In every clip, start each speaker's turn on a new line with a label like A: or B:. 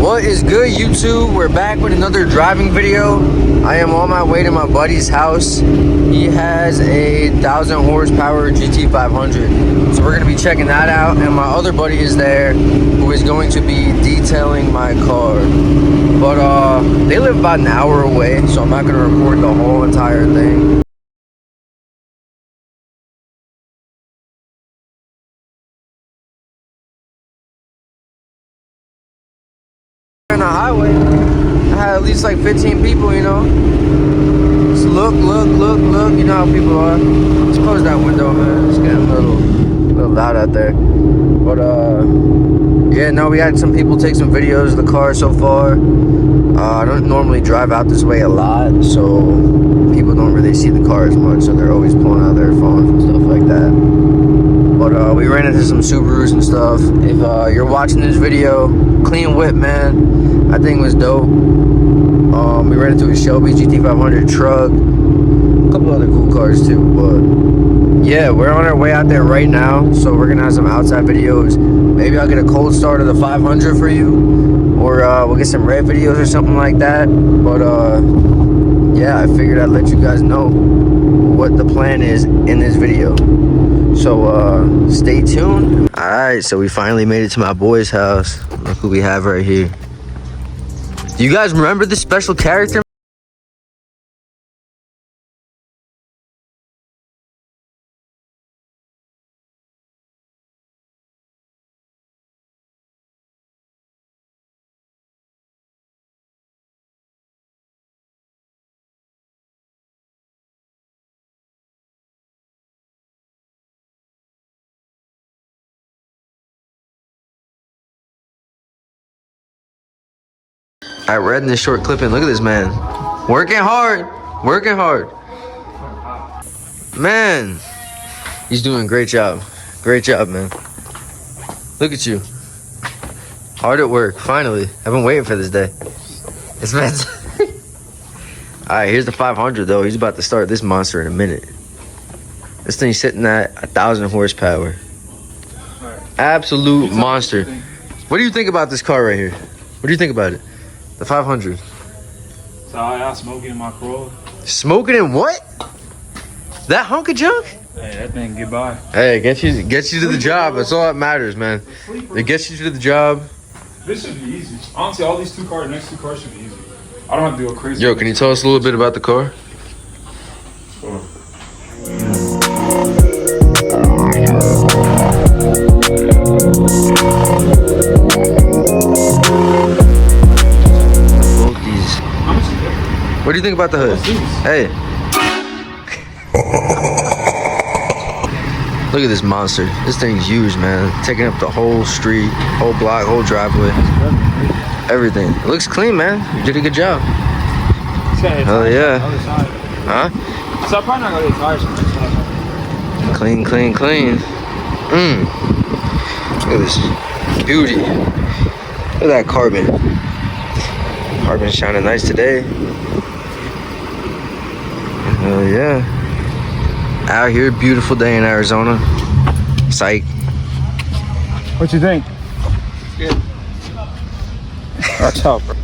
A: What is good, YouTube? We're back with another driving video. I am on my way to my buddy's house. He has a 1,000 horsepower GT500. So we're gonna be checking that out. And my other buddy is there who is going to be detailing my car. But they live about an hour away, so I'm not gonna record the whole entire thing. On the highway, I had at least like 15 people, you know. Just look, you know how people are. Let's close that window, man. It's getting a little loud out there. But yeah, no, we had some people take some videos of the car so far. I don't normally drive out this way a lot, so people don't really see the car as much, so they're always pulling out their phones and stuff like that. But we ran into some Subarus and stuff. If you're watching this video, clean whip, man. That thing was dope. We ran into a Shelby GT500 truck, a couple other cool cars too. But yeah, we're on our way out there right now, so we're gonna have some outside videos. Maybe I'll get a cold start of the 500 for you, or we'll get some red videos or something like that. But yeah, I figured I'd let you guys know what the plan is in this video. So stay tuned. All right, so we finally made it to my boy's house. Look who we have right here. Do you guys remember this special character? I read in this short clip and look at this man. Working hard. Man, he's doing a great job. Great job, man. Look at you. Hard at work, finally. I've been waiting for this day. It's fantastic. All right, here's the 500 though. He's about to start this monster in a minute. This thing's sitting at 1,000 horsepower. Absolute monster. What do you think about this car right here? What do you think about it? The 500.
B: So I smoking in my Corolla.
A: Smoking in what? That hunk of junk?
B: Hey, that thing get by.
A: Hey, gets you to the job. That's all that matters, man. It gets you to the job.
B: This should be easy. Honestly, all these next two cars should be easy. I don't have to do a crazy.
A: Yo, can you tell us a little bit about the car?
B: Sure.
A: What do you think about the hood? Hey. Look at this monster. This thing's huge, man. Taking up the whole street, whole block, whole driveway. Everything. It looks clean, man. You did a good job. Oh yeah. Huh?
B: So I'm probably not gonna get tires from this side.
A: Clean. Look at this beauty. Look at that carbon. Carbon's shining nice today. Hell yeah. Out here, beautiful day in Arizona. Psych.
B: What you think? Good. That's tough, bro.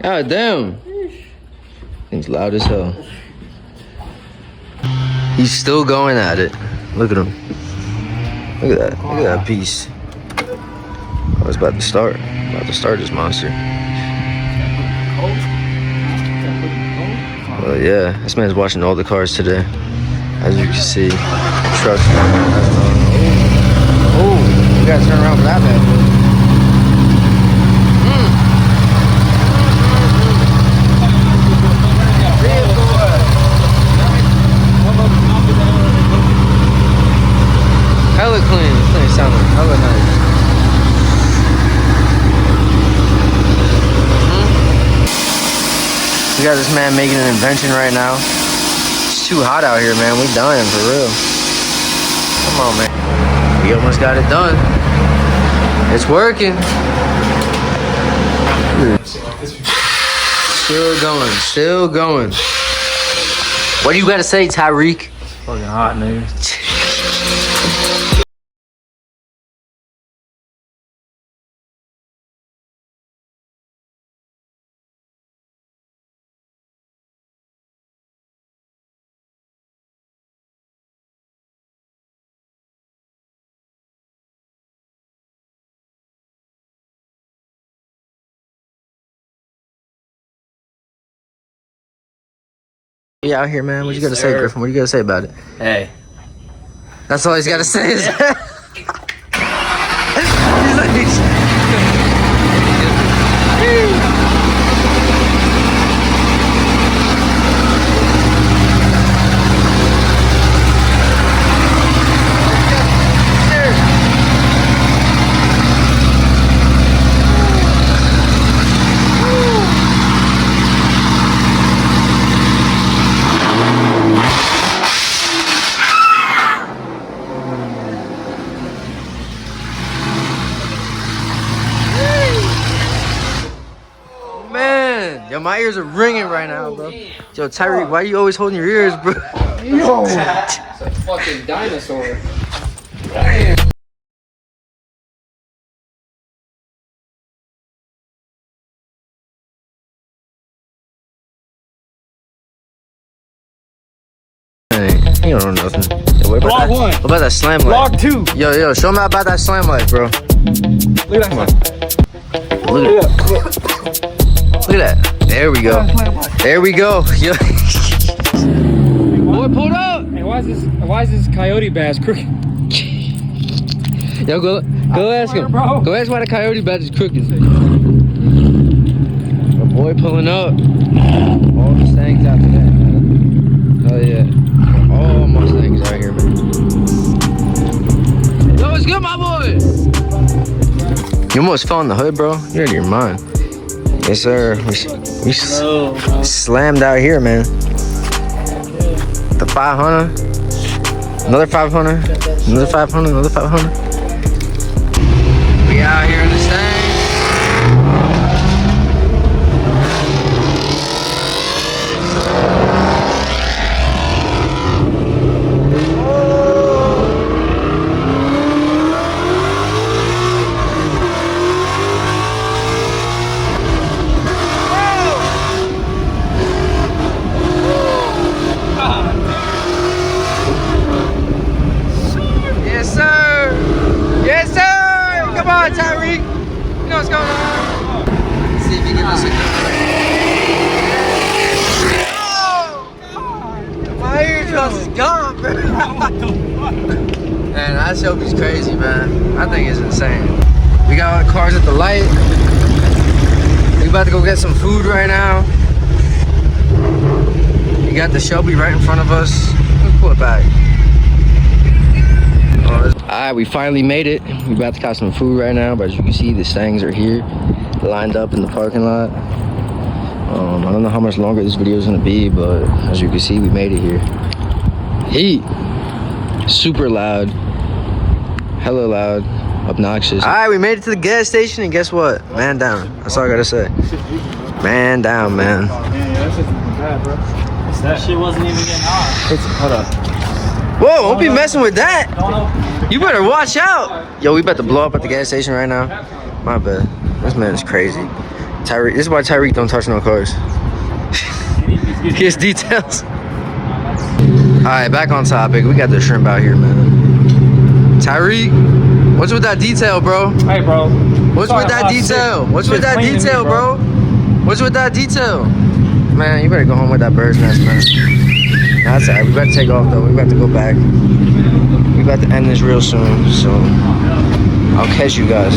A: God damn. Thing's loud as hell. He's still going at it. Look at him. Look at that. Look at that piece. Oh, it's about to start. About to start this monster. Well, yeah, this man's watching all the cars today. As you can see, trucks. Oh, you gotta turn around for that bad boy. Hella clean. This thing sounds hella nice. We got this man making an invention right now. It's too hot out here, man. We dying for real. Come on, man. We almost got it done. It's working. Still going. Still going. What do you gotta say, Tyreek?
B: Fucking hot, nigga.
A: You out here, man. What you gotta say, Griffin? What you gotta say about it?
C: Hey.
A: That's all he's gotta say. Is Yo, my ears are ringing right now, bro. Yo, Tyreek, why you always holding your ears, bro?
C: Yo. It's a fucking dinosaur.
A: You don't know nothing. Yo, what about
B: Vlog one.
A: What about that slam light?
B: Vlog 2.
A: Yo, show me about that slam light, bro.
B: Look at that.
A: Look at that. There we go. There we go. Yo. Boy, pulled up.
C: Hey, why is this coyote bass crooked?
A: Yo, go ask him. Go ask why the coyote badge is crooked. My boy pulling up. All the Mustangs after that, man. Oh yeah. All Mustangs out here, man. Yo, what's good, my boy? You almost fell in the hood, bro. You're out of your mind. Yes, sir. We slammed out here, man. The 500. Another 500. Another 500. Another 500. We out here in the Mustang. Tyreek, you know what's going on? Let's see if you can get this again. Oh, my eardrums is gone, bro. Man, that Shelby's crazy, man. I think it's insane. We got all the cars at the light. We about to go get some food right now. You got the Shelby right in front of us. Let's pull it back. Alright, we finally made it. We about to got some food right now, but as you can see, the Mustangs are here, lined up in the parking lot. I don't know how much longer this video is gonna be, but as you can see, we made it here. Heat, super loud, hella loud, obnoxious. Alright, we made it to the gas station, and guess what? Man down. That's all I gotta say. Man down, man.
C: That shit wasn't even getting hot.
B: Hold up.
A: Whoa, don't be messing with that. You better watch out. Yo, we about to blow up at the gas station right now. My bad. This man is crazy. Tyreek, this is why Tyreek don't touch no cars. He has details. Alright, back on topic. We got the shrimp out here, man. Tyreek, what's with that detail, bro?
B: Hey, bro.
A: What's with that detail? What's with that detail, bro? What's with that detail? Man, you better go home with that bird's nest, man. That's alright. We about to take off, though. We about to go back. We about to end this real soon, so I'll catch you guys.